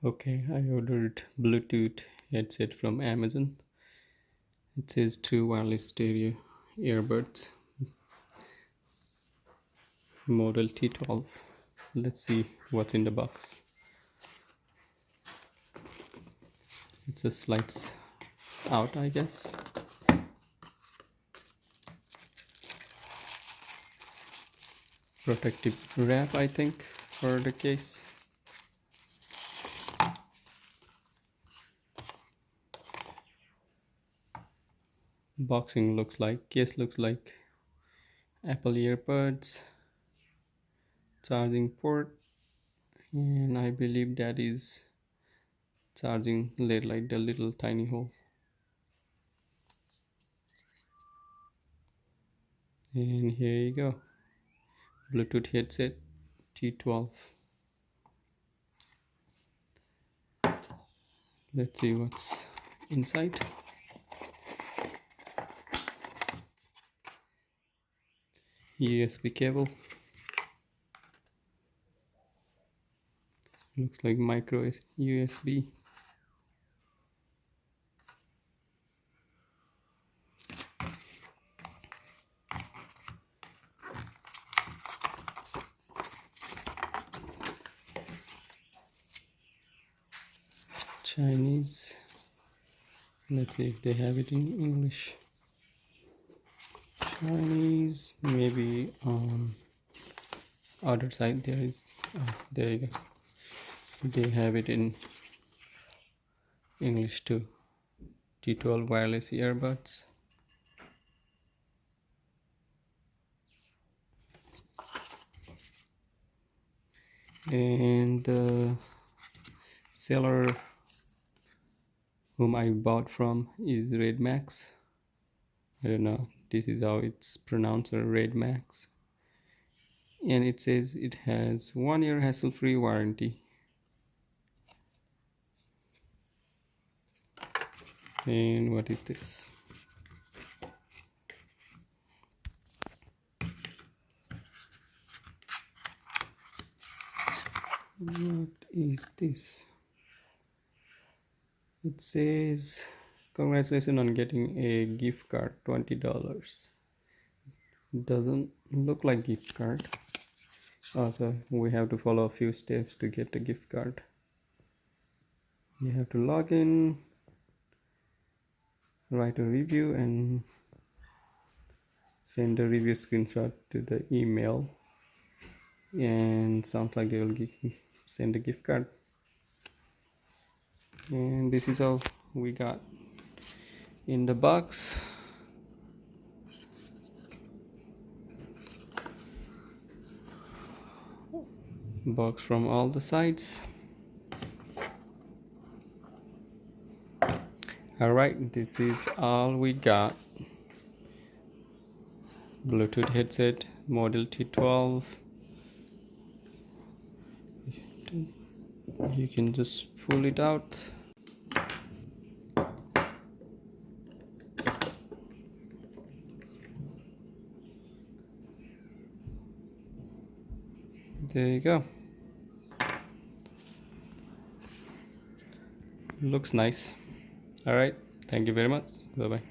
Okay, I ordered Bluetooth headset from Amazon. It says true wireless stereo earbuds, model T12. Let's see what's in the box. It just slides out, I guess. Protective wrap, I think, for the case. Case looks like Apple earbuds, charging port, and I believe that is charging led like the little tiny hole. And here you go, Bluetooth headset T12. Let's see what's inside. USB cable, looks like micro USB. Chinese. Let's see if they have it in English. Chinese, maybe on other side there is. Oh, there you go. They have it in English too. T12 wireless earbuds. And the seller whom I bought from is Red Max. I don't know, this is how it's pronounced, Red Max. And it says it has 1 year hassle-free warranty. And what is this? What is this? It says congratulations on getting a gift card, $20. Doesn't look like gift card. Also, we have to follow a few steps to get the gift card. You have to log in, write a review, and send the review screenshot to the email. And sounds like they will send a gift card. And this is all we got in the box. Box from all the sides. Alright, this is all we got. Bluetooth headset model T12. You can just pull it out. There you go. Looks nice. Alright, thank you very much. Bye bye.